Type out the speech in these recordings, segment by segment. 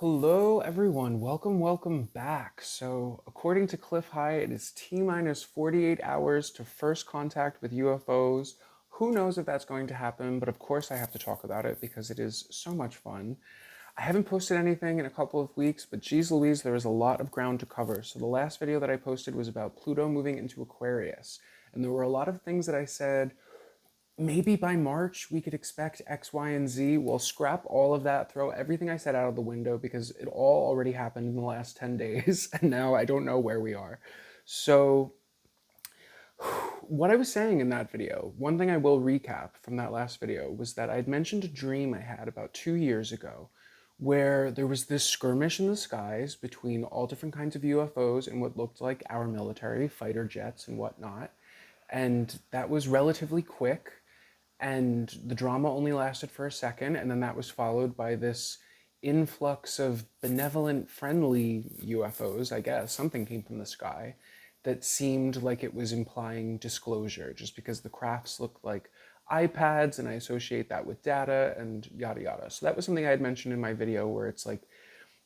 Hello everyone, welcome back. So according to Cliff High, it is T minus 48 hours to first contact with UFOs. Who knows if that's going to happen, but of course I have to talk about it because it is so much fun. I haven't posted anything in a couple of weeks, but geez Louise, there is a lot of ground to cover. So the last video that I posted was about Pluto moving into Aquarius, and there were a lot of things that I said maybe by March we could expect X, Y, and Z. We'll scrap all of that, throw everything I said out of the window because it all already happened in the last 10 days, and now I don't know where we are. So, what I was saying in that video, one thing I will recap from that last video was that I'd mentioned a dream I had about 2 years ago where there was this skirmish in the skies between all different kinds of UFOs and what looked like our military, fighter jets and whatnot. And that was relatively quick, and the drama only lasted for a second, and then that was followed by this influx of benevolent, friendly UFOs, I guess. Something came from the sky that seemed like it was implying disclosure, just because the crafts looked like iPads, and I associate that with data and yada yada. So that was something I had mentioned in my video where it's like,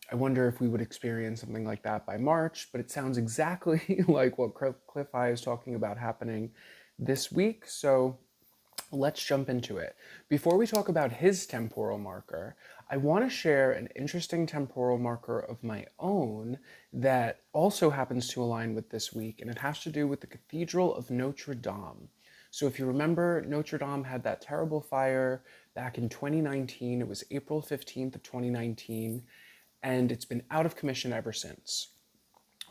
I wonder if we would experience something like that by March, but it sounds exactly like what Cliff High is talking about happening this week. So let's jump into it. Before we talk about his temporal marker, I want to share an interesting temporal marker of my own that also happens to align with this week, and it has to do with the Cathedral of Notre Dame. So if you remember, Notre Dame had that terrible fire back in 2019. It was April 15th of 2019, and it's been out of commission ever since.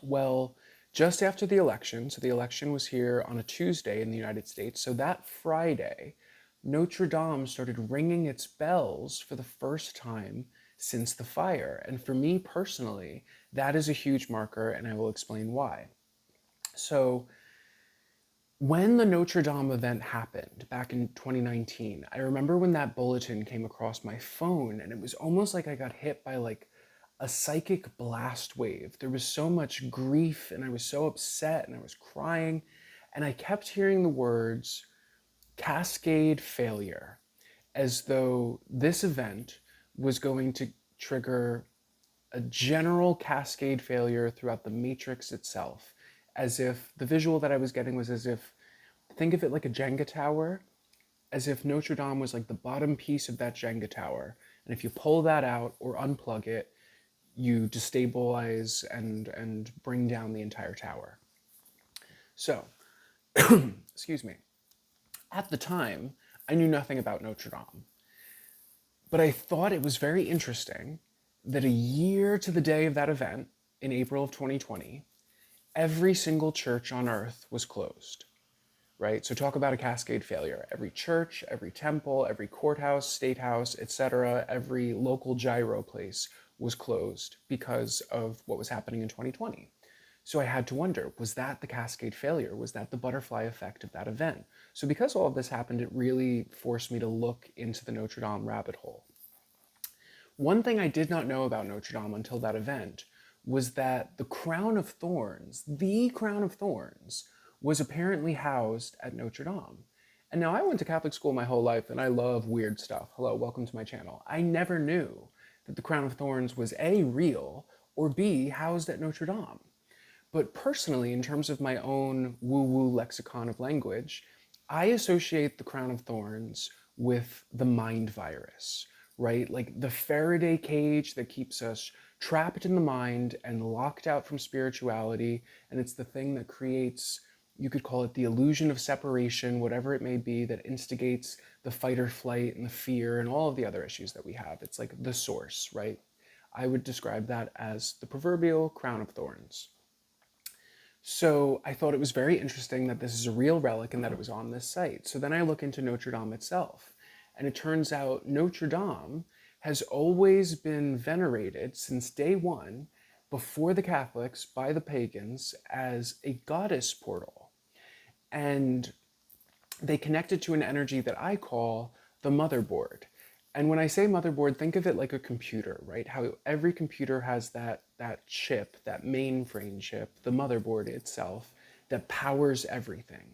Well, just after the election, so the election was here on a Tuesday in the United States, so that Friday, Notre Dame started ringing its bells for the first time since the fire. And for me personally, that is a huge marker, and I will explain why. So, when the Notre Dame event happened back in 2019, I remember when that bulletin came across my phone, and it was almost like I got hit by like a psychic blast wave. There was so much grief, and I was so upset, and I was crying, and I kept hearing the words cascade failure, as though this event was going to trigger a general cascade failure throughout the matrix itself. As if the visual that I was getting was as if, think of it like a Jenga tower, as if Notre Dame was like the bottom piece of that Jenga tower. And if you pull that out or unplug it, you destabilize and bring down the entire tower. So, excuse me. At the time, I knew nothing about Notre Dame, but I thought it was very interesting that a year to the day of that event, in April of 2020, every single church on earth was closed, right? So talk about a cascade failure. Every church, every temple, every courthouse, state house, etc., every local gyro place was closed because of what was happening in 2020. So I had to wonder, was that the cascade failure? Was that the butterfly effect of that event? So because all of this happened, it really forced me to look into the Notre Dame rabbit hole. One thing I did not know about Notre Dame until that event was that the crown of thorns, was apparently housed at Notre Dame. And now I went to Catholic school my whole life, and I love weird stuff. Hello, welcome to my channel. I never knew that the crown of thorns was A, real, or B, housed at Notre Dame. But personally, in terms of my own woo-woo lexicon of language, I associate the crown of thorns with the mind virus, right? Like the Faraday cage that keeps us trapped in the mind and locked out from spirituality. And it's the thing that creates, you could call it the illusion of separation, whatever it may be, that instigates the fight or flight and the fear and all of the other issues that we have. It's like the source, right? I would describe that as the proverbial crown of thorns. So I thought it was very interesting that this is a real relic and that it was on this site. So then I look into Notre Dame itself, and it turns out Notre Dame has always been venerated since day one, before the Catholics, by the pagans, as a goddess portal. And they connected to an energy that I call the motherboard. And when I say motherboard, think of it like a computer, right? How every computer has that chip, that mainframe chip, the motherboard itself, that powers everything.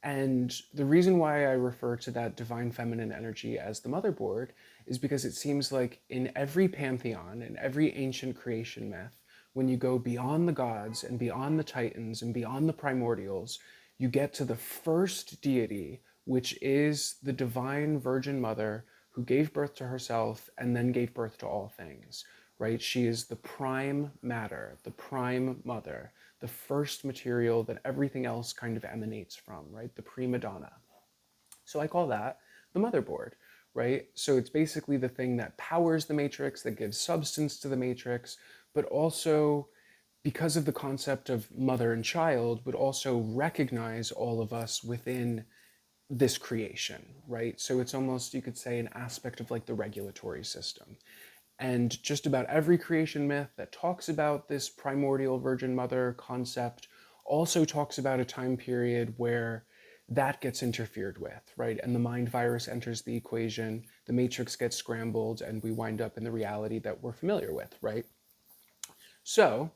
And the reason why I refer to that divine feminine energy as the motherboard is because it seems like in every pantheon, in every ancient creation myth, when you go beyond the gods and beyond the titans and beyond the primordials, you get to the first deity, which is the divine Virgin Mother who gave birth to herself and then gave birth to all things, right? She is the prime matter, the prime mother, the first material that everything else kind of emanates from, right? The prima donna. So I call that the motherboard, right? So it's basically the thing that powers the matrix, that gives substance to the matrix, but also, because of the concept of mother and child, would also recognize all of us within this creation, right? So it's almost, you could say, an aspect of like the regulatory system. And just about every creation myth that talks about this primordial Virgin Mother concept also talks about a time period where that gets interfered with, right? And the mind virus enters the equation, the matrix gets scrambled, and we wind up in the reality that we're familiar with, right? So,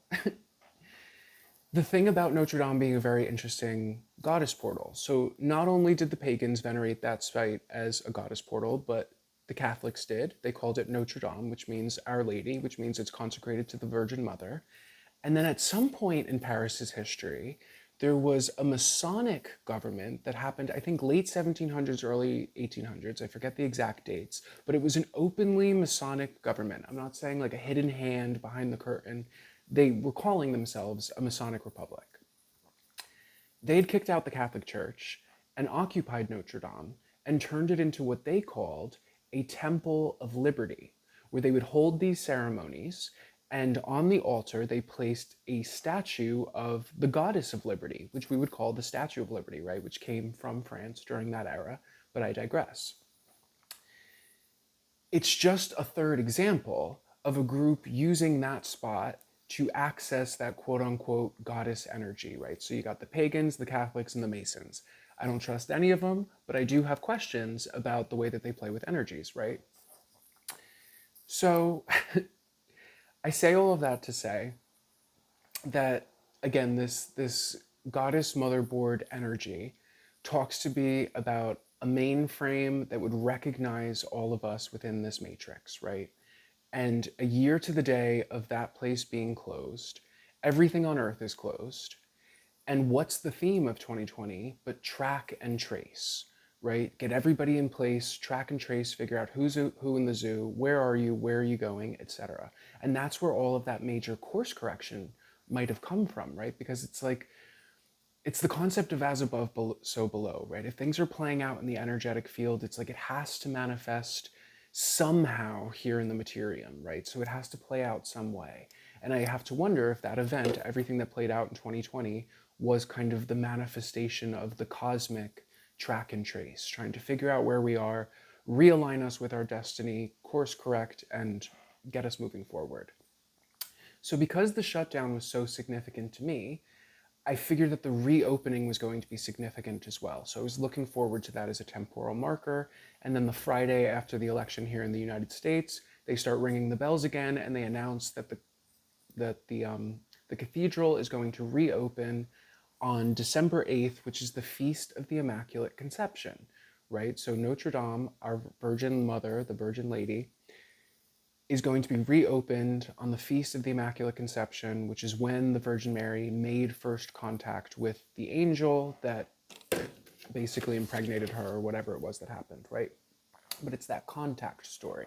the thing about Notre Dame being a very interesting goddess portal. So, not only did the pagans venerate that site as a goddess portal, but the Catholics did. They called it Notre Dame, which means Our Lady, which means it's consecrated to the Virgin Mother. And then at some point in Paris's history, there was a Masonic government that happened, I think, late 1700s, early 1800s. I forget the exact dates, but it was an openly Masonic government. I'm not saying like a hidden hand behind the curtain. They were calling themselves a Masonic republic. They had kicked out the Catholic Church and occupied Notre Dame and turned it into what they called a temple of liberty, where they would hold these ceremonies, and on the altar they placed a statue of the goddess of liberty, which we would call the Statue of Liberty, right, which came from France during that era, but I digress. It's just a third example of a group using that spot to access that quote-unquote goddess energy, right? So you got the pagans, the Catholics, and the Masons. I don't trust any of them, but I do have questions about the way that they play with energies, right? So I say all of that to say that, again, this goddess motherboard energy talks to be about a mainframe that would recognize all of us within this matrix, right? And a year to the day of that place being closed, everything on Earth is closed. And what's the theme of 2020 but track and trace, right? Get everybody in place, track and trace, figure out who's who in the zoo, where are you going, etc. And that's where all of that major course correction might have come from, right? Because it's like, it's the concept of as above, so below, right? If things are playing out in the energetic field, it's like it has to manifest somehow here in the materium, right? So it has to play out some way. And I have to wonder if that event, everything that played out in 2020, was kind of the manifestation of the cosmic track and trace, trying to figure out where we are, realign us with our destiny, course correct, and get us moving forward. So because the shutdown was so significant to me, I figured that the reopening was going to be significant as well. So I was looking forward to that as a temporal marker. And then the Friday after the election here in the United States, they start ringing the bells again, and they announce that the cathedral is going to reopen on December 8th, which is the Feast of the Immaculate Conception, right? So Notre Dame, our Virgin Mother, the Virgin Lady, is going to be reopened on the Feast of the Immaculate Conception, which is when the Virgin Mary made first contact with the angel that basically impregnated her, or whatever it was that happened, right? But it's that contact story.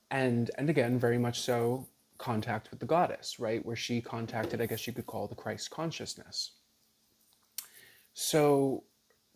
And again, very much so, contact with the goddess, right? Where she contacted, I guess you could call, the Christ consciousness. So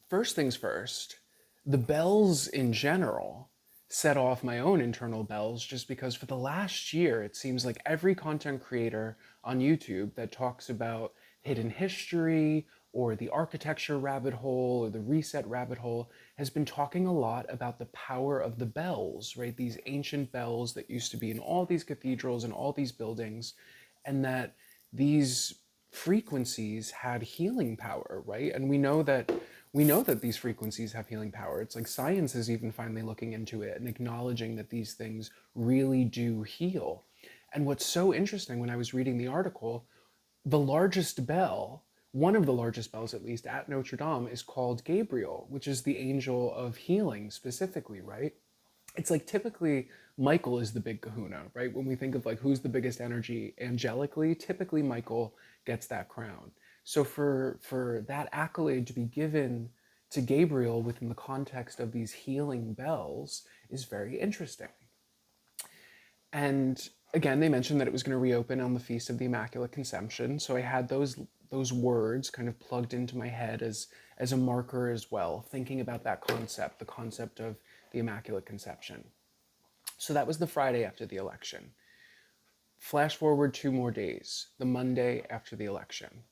first things first, the bells in general set off my own internal bells, just because for the last year, it seems like every content creator on YouTube that talks about hidden history or the architecture rabbit hole or the reset rabbit hole has been talking a lot about the power of the bells, right? These ancient bells that used to be in all these cathedrals and all these buildings, and that these frequencies had healing power, right? And we know that these frequencies have healing power. It's like science is even finally looking into it and acknowledging that these things really do heal. And what's so interesting, when I was reading the article, the largest bell, one of the largest bells at least, at Notre Dame is called Gabriel, which is the angel of healing specifically, right? it's like typically Michael is the big kahuna, right? When we think of like who's the biggest energy angelically, typically Michael gets that crown. So for that accolade to be given to Gabriel within the context of these healing bells is very interesting. And again, they mentioned that it was going to reopen on the Feast of the Immaculate Conception. So I had those words kind of plugged into my head as a marker as well, thinking about that concept, the concept of the Immaculate Conception. So that was the Friday after the election. Flash forward 2 more days, the Monday after the election.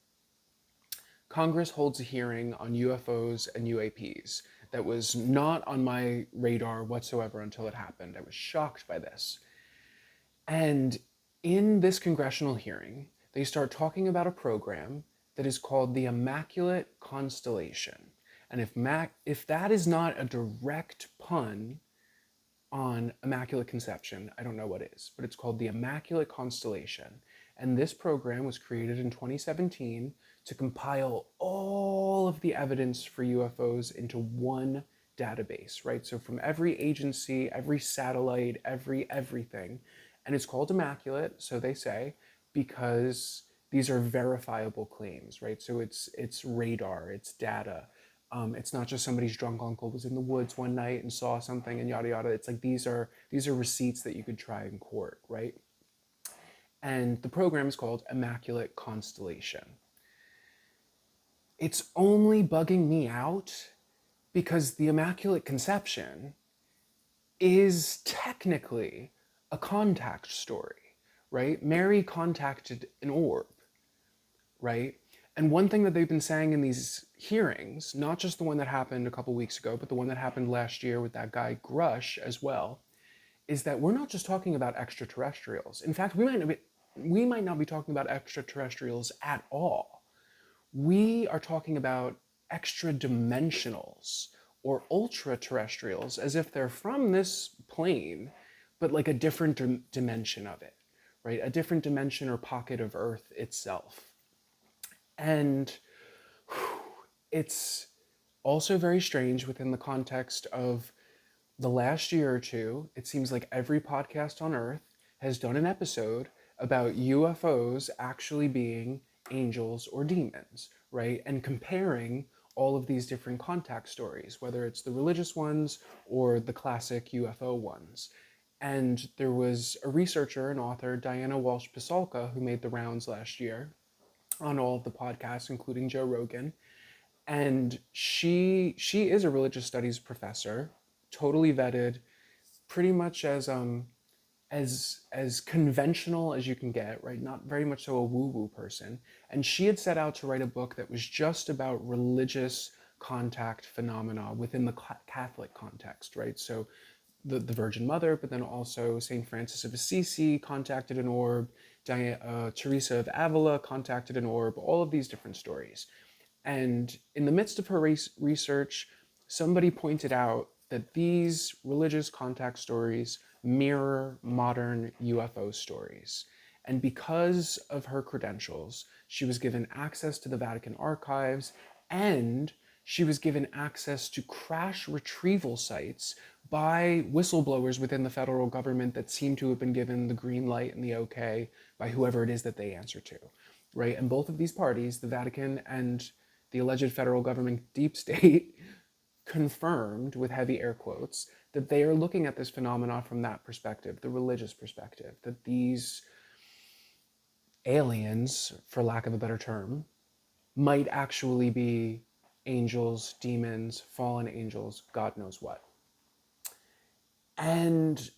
Congress holds a hearing on UFOs and UAPs that was not on my radar whatsoever until it happened. I was shocked by this. And in this congressional hearing, they start talking about a program that is called the Immaculate Constellation. And if that is not a direct pun on Immaculate Conception, I don't know what is, but it's called the Immaculate Constellation. And this program was created in 2017 to compile all of the evidence for UFOs into one database, right? So from every agency, every satellite, everything. And it's called Immaculate, so they say, because these are verifiable claims, right? So it's radar, it's data. It's not just somebody's drunk uncle was in the woods one night and saw something and yada yada. It's like these are receipts that you could try in court, right? And the program is called Immaculate Constellation. It's only bugging me out because the Immaculate Conception is technically a contact story, right? Mary contacted an orb, right? And one thing that they've been saying in these hearings, not just the one that happened a couple weeks ago, but the one that happened last year with that guy Grush as well, is that we're not just talking about extraterrestrials. In fact, we might not be talking about extraterrestrials at all. We are talking about extra dimensionals or ultra terrestrials as if they're from this plane, but like a different dimension of it, right? A different dimension or pocket of Earth itself. And it's also very strange within the context of the last year or two. It seems like every podcast on Earth has done an episode about UFOs actually being angels or demons, right? And comparing all of these different contact stories, whether it's the religious ones or the classic UFO ones. And there was a researcher and author, Diana Walsh Pasulka, who made the rounds last year on all of the podcasts, including Joe Rogan. And she is a religious studies professor, totally vetted, pretty much as conventional as you can get, right? Not very much so a woo-woo person. And she had set out to write a book that was just about religious contact phenomena within the Catholic context, right? So the Virgin Mother, but then also St. Francis of Assisi contacted an orb, Teresa of Avila contacted an orb, all of these different stories. And in the midst of her research, somebody pointed out that these religious contact stories mirror modern UFO stories. And because of her credentials, she was given access to the Vatican archives, and she was given access to crash retrieval sites by whistleblowers within the federal government that seem to have been given the green light and the okay by whoever it is that they answer to, right? And both of these parties, the Vatican and the alleged federal government deep state, confirmed with heavy air quotes that they are looking at this phenomenon from that perspective, the religious perspective, that these aliens, for lack of a better term, might actually be angels, demons, fallen angels, God knows what. And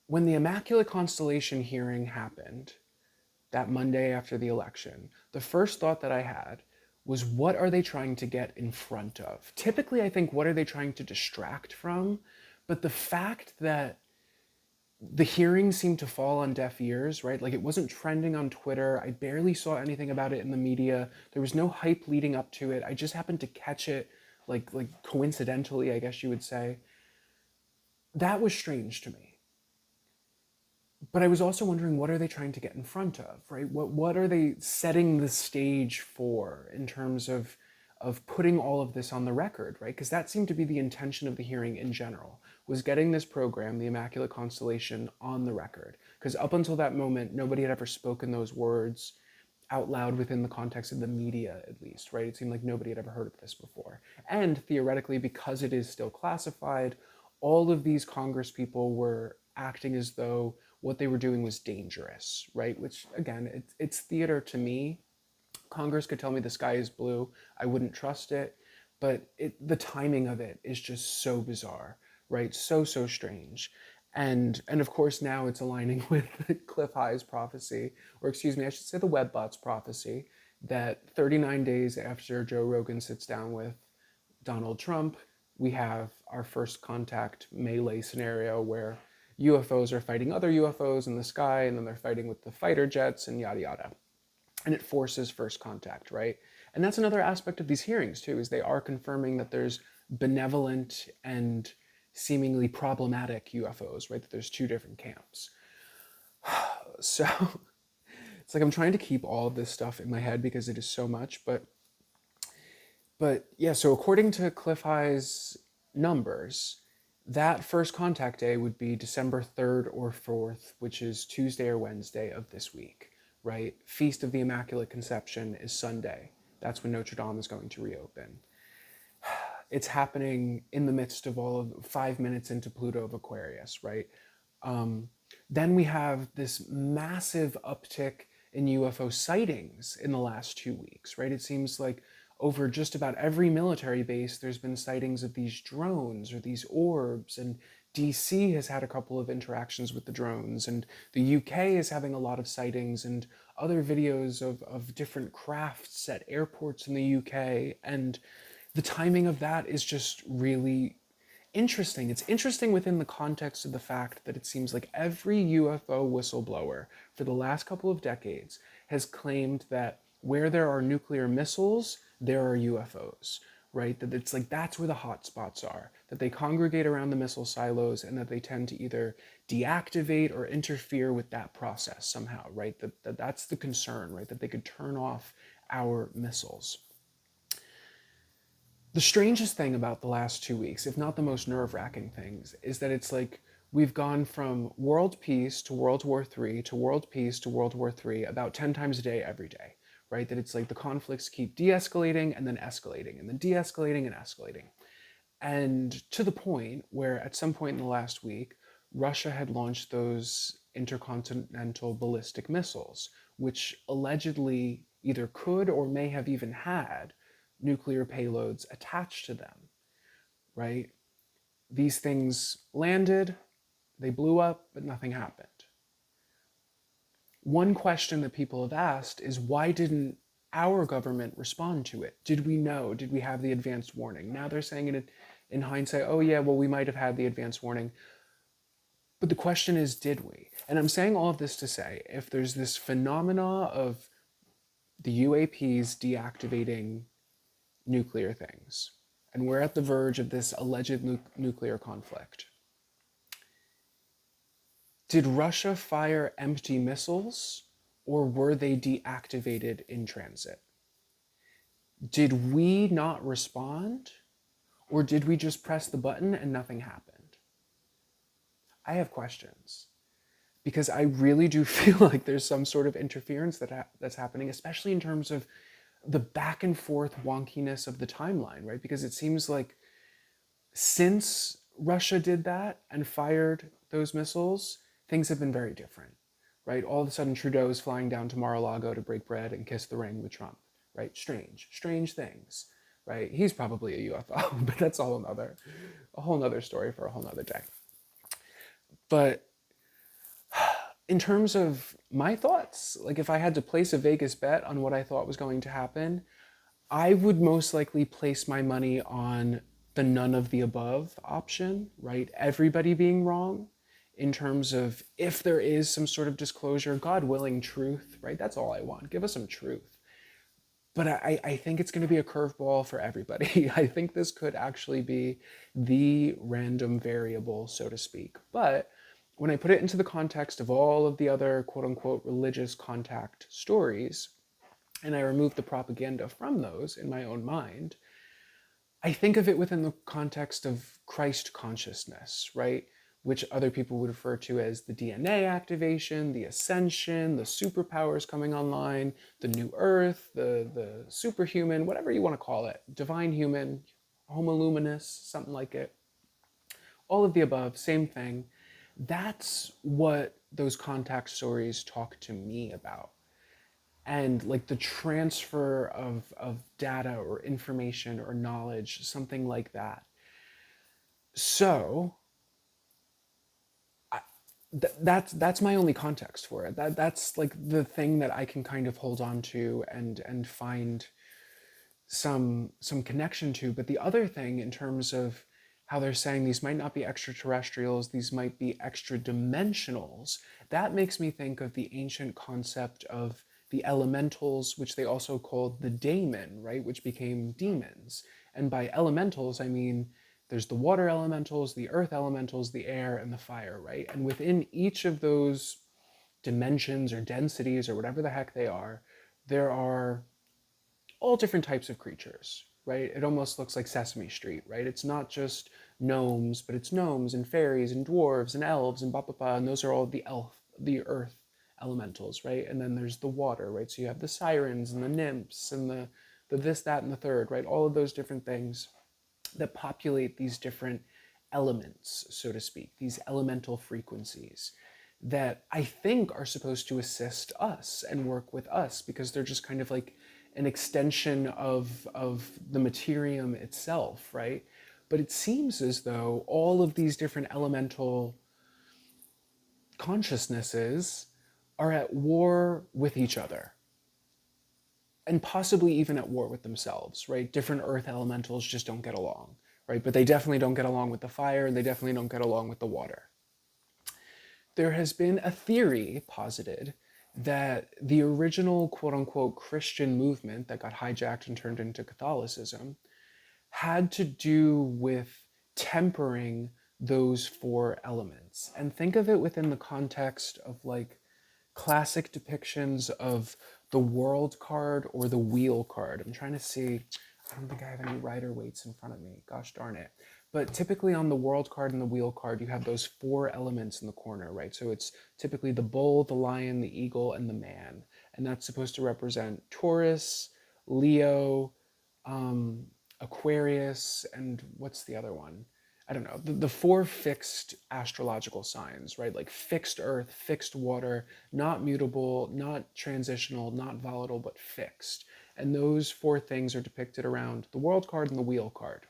when the Immaculate Constellation hearing happened that Monday after the election, the first thought that I had was, what are they trying to get in front of? Typically, I think, what are they trying to distract from? But the fact that the hearing seemed to fall on deaf ears, right? Like, it wasn't trending on Twitter. I barely saw anything about it in the media. There was no hype leading up to it. I just happened to catch it, like coincidentally, I guess you would say. That was strange to me. But I was also wondering, what are they trying to get in front of, right? What are they setting the stage for in terms of of putting all of this on the record, right? Because that seemed to be the intention of the hearing in general, was getting this program, the Immaculate Constellation, on the record. Because up until that moment, nobody had ever spoken those words out loud within the context of the media, at least, right? It seemed like nobody had ever heard of this before. And theoretically, because it is still classified, all of these Congress people were acting as though what they were doing was dangerous, right? Which, again, it's theater to me. Congress could tell me the sky is blue. I wouldn't trust it. But the timing of it is just so bizarre, right? So, so strange. And of course now it's aligning with Cliff High's prophecy, or excuse me, I should say the Webbot's prophecy, that 39 days after Joe Rogan sits down with Donald Trump, we have our first contact melee scenario where UFOs are fighting other UFOs in the sky, and then they're fighting with the fighter jets and yada yada. And it forces first contact, right? And that's another aspect of these hearings too, is they are confirming that there's benevolent and seemingly problematic UFOs, right? That there's two different camps. So it's like I'm trying to keep all of this stuff in my head because it is so much, but yeah, so according to Cliff High's numbers, that first contact day would be December 3rd or 4th, which is Tuesday or Wednesday of this week, right? Feast of the Immaculate Conception is Sunday. That's when Notre Dame is going to reopen. It's happening in the midst of all of 5 minutes into Pluto of Aquarius, right? Then we have this massive uptick in UFO sightings in the last 2 weeks, right? It seems like over just about every military base, there's been sightings of these drones or these orbs, and DC has had a couple of interactions with the drones, and the UK is having a lot of sightings and other videos of different crafts at airports in the UK, and the timing of that is just really interesting. It's interesting within the context of the fact that it seems like every UFO whistleblower for the last couple of decades has claimed that where there are nuclear missiles, there are UFOs, right? That it's like that's where the hot spots are, that they congregate around the missile silos and that they tend to either deactivate or interfere with that process somehow, right? That's the concern, right? That they could turn off our missiles. The strangest thing about the last 2 weeks, if not the most nerve-wracking things, is that it's like we've gone from world peace to World War III to world peace to World War III about 10 times a day every day, right? That it's like the conflicts keep de-escalating and then escalating and then de-escalating and escalating. And to the point where at some point in the last week, Russia had launched those intercontinental ballistic missiles, which allegedly either could or may have even had nuclear payloads attached to them, right? These things landed, they blew up, but nothing happened. One question that people have asked is, why didn't our government respond to it? Did we know? Did we have the advanced warning? Now they're saying it in hindsight, oh yeah, well, we might have had the advanced warning. But the question is, did we? And I'm saying all of this to say, if there's this phenomena of the UAPs deactivating nuclear things, and we're at the verge of this alleged nuclear conflict, did Russia fire empty missiles, or were they deactivated in transit? Did we not respond, or did we just press the button and nothing happened? I have questions, because I really do feel like there's some sort of interference that's happening, especially in terms of the back and forth wonkiness of the timeline, right? Because it seems like since Russia did that and fired those missiles, things have been very different, right? All of a sudden, Trudeau is flying down to Mar-a-Lago to break bread and kiss the ring with Trump, right? Strange things, right? He's probably a UFO, but that's a whole nother story for a whole nother day. But in terms of my thoughts, like if I had to place a Vegas bet on what I thought was going to happen, I would most likely place my money on the none of the above option, right? Everybody being wrong in terms of if there is some sort of disclosure, God willing, truth, right? That's all I want. Give us some truth. But I think it's going to be a curveball for everybody. I think this could actually be the random variable, so to speak. But when I put it into the context of all of the other quote unquote religious contact stories, and I remove the propaganda from those in my own mind, I think of it within the context of Christ consciousness, right? Which other people would refer to as the DNA activation, the ascension, the superpowers coming online, the new earth, the superhuman, whatever you want to call it, divine human, homo luminous, something like it. All of the above, same thing. That's what those contact stories talk to me about. And like the transfer of data or information or knowledge, something like that. So that's my only context for it. That's like the thing that I can kind of hold on to and find some connection to. But the other thing, in terms of how they're saying these might not be extraterrestrials, these might be extra dimensionals, that makes me think of the ancient concept of the elementals, which they also called the daemon, right, which became demons. And by elementals, I mean there's the water elementals, the earth elementals, the air, and the fire, right? And within each of those dimensions or densities or whatever the heck they are, there are all different types of creatures, right? It almost looks like Sesame Street, right? It's not just gnomes, but it's gnomes and fairies and dwarves and elves and blah blah blah, and those are all the earth elementals, right? And then there's the water, right? So you have the sirens and the nymphs and the this, that, and the third, right? All of those different things that populate these different elements, so to speak, these elemental frequencies that I think are supposed to assist us and work with us, because they're just kind of like an extension of the materium itself, right? But it seems as though all of these different elemental consciousnesses are at war with each other, and possibly even at war with themselves, right? Different earth elementals just don't get along, right? But they definitely don't get along with the fire, and they definitely don't get along with the water. There has been a theory posited that the original quote unquote Christian movement that got hijacked and turned into Catholicism had to do with tempering those four elements. And think of it within the context of like classic depictions of the world card or the wheel card. I'm trying to see, I don't think I have any rider weights in front of me. Gosh darn it. But typically on the world card and the wheel card, you have those four elements in the corner, right? So it's typically the bull, the lion, the eagle, and the man. And that's supposed to represent Taurus, Leo, um, Aquarius, and what's the other one? I don't know, the four fixed astrological signs, right? Like fixed earth, fixed water, not mutable, not transitional, not volatile, but fixed. And those four things are depicted around the world card and the wheel card.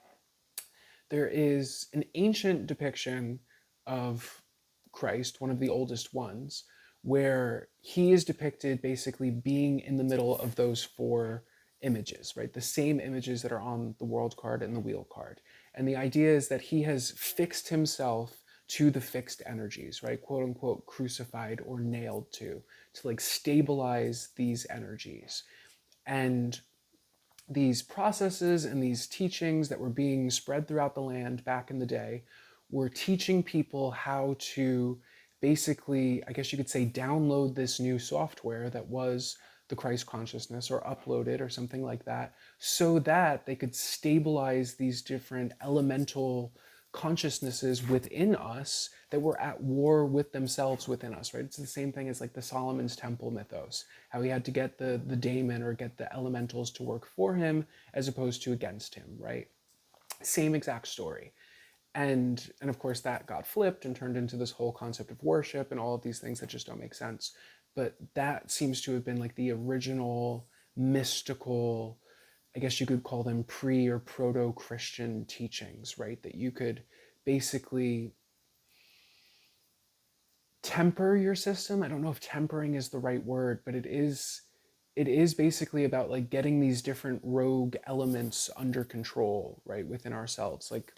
There is an ancient depiction of Christ, one of the oldest ones, where he is depicted basically being in the middle of those four images, right? The same images that are on the world card and the wheel card. And the idea is that he has fixed himself to the fixed energies, right? Quote unquote, crucified or nailed to like stabilize these energies. And these processes and these teachings that were being spread throughout the land back in the day were teaching people how to basically, I guess you could say, download this new software that was the Christ consciousness, or upload it or something like that, so that they could stabilize these different elemental consciousnesses within us that were at war with themselves within us, right? It's the same thing as like the Solomon's Temple mythos, how he had to get the daemon or get the elementals to work for him as opposed to against him, right? Same exact story. And of course that got flipped and turned into this whole concept of worship and all of these things that just don't make sense. But that seems to have been like the original mystical, I guess you could call them pre or proto-Christian teachings, right? That you could basically temper your system. I don't know if tempering is the right word, but it is basically about like getting these different rogue elements under control, right, within ourselves, like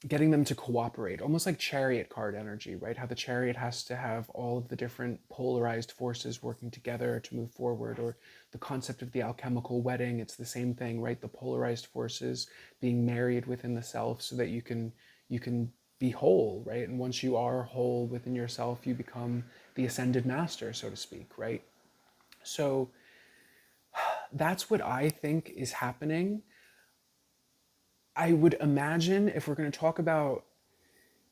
getting them to cooperate, almost like chariot card energy, right? How the chariot has to have all of the different polarized forces working together to move forward, or the concept of the alchemical wedding, it's the same thing, right? The polarized forces being married within the self so that you can be whole, right? And once you are whole within yourself, you become the ascended master, so to speak, right? So That's what I think is happening. I would imagine if we're going to talk about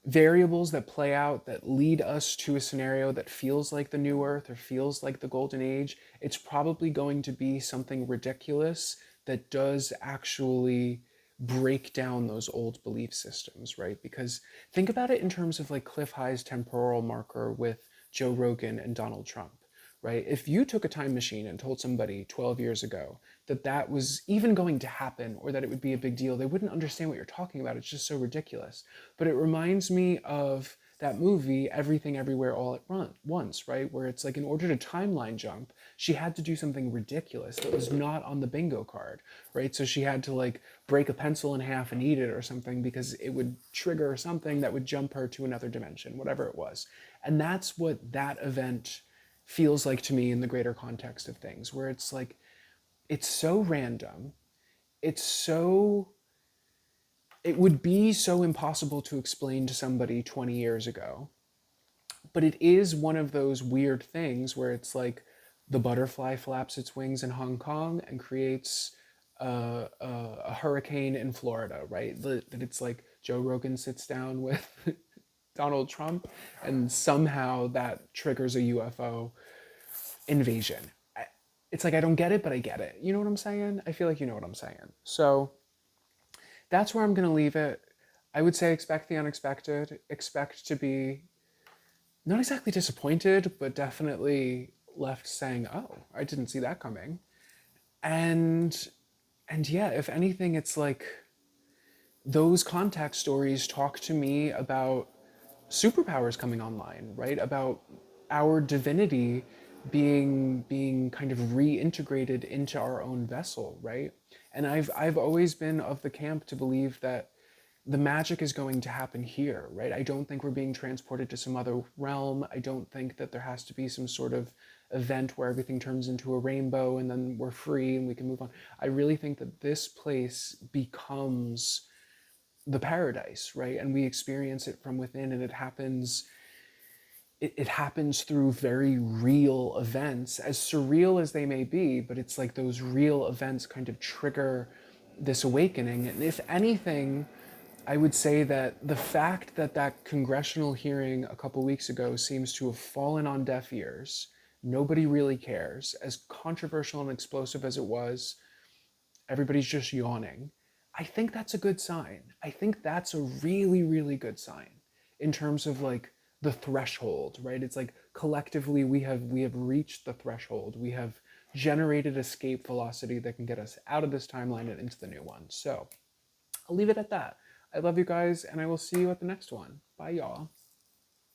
variables that play out that lead us to a scenario that feels like the new earth or feels like the golden age, it's probably going to be something ridiculous that does actually break down those old belief systems, right? Because think about it in terms of like Cliff High's temporal marker with Joe Rogan and Donald Trump, right? If you took a time machine and told somebody 12 years ago that that was even going to happen or that it would be a big deal, they wouldn't understand what you're talking about. It's just so ridiculous. But it reminds me of that movie, Everything Everywhere All at Once, right? Where it's like in order to timeline jump, she had to do something ridiculous that was not on the bingo card, right? So she had to like break a pencil in half and eat it or something because it would trigger something that would jump her to another dimension, whatever it was. And that's what that event feels like to me in the greater context of things, where it's like, it's so random. It's so, it would be so impossible to explain to somebody 20 years ago. But it is one of those weird things where it's like the butterfly flaps its wings in Hong Kong and creates a hurricane in Florida, right? That it's like Joe Rogan sits down with Donald Trump and somehow that triggers a UFO invasion. It's like I don't get it, but I get it. You know what I'm saying? I feel like you know what I'm saying. So that's where I'm going to leave it. I would say expect the unexpected. Expect to be not exactly disappointed, but definitely left saying, "Oh, I didn't see that coming." And and yeah, if anything, it's like those contact stories talk to me about superpowers coming online, right? About our divinity being kind of reintegrated into our own vessel, right? And I've always been of the camp to believe that the magic is going to happen here, right? I don't think we're being transported to some other realm. I don't think that there has to be some sort of event where everything turns into a rainbow and then we're free and we can move on. I really think that this place becomes the paradise, right? And we experience it from within, and it happens through very real events, as surreal as they may be, but it's like those real events kind of trigger this awakening. And if anything, I would say that the fact that that congressional hearing a couple weeks ago seems to have fallen on deaf ears, nobody really cares, as controversial and explosive as it was, everybody's just yawning. I think that's a good sign. I think that's a really, really good sign in terms of like the threshold, right? It's like collectively we have reached the threshold. We have generated escape velocity that can get us out of this timeline and into the new one. So I'll leave it at that. I love you guys, and I will see you at the next one. Bye, y'all.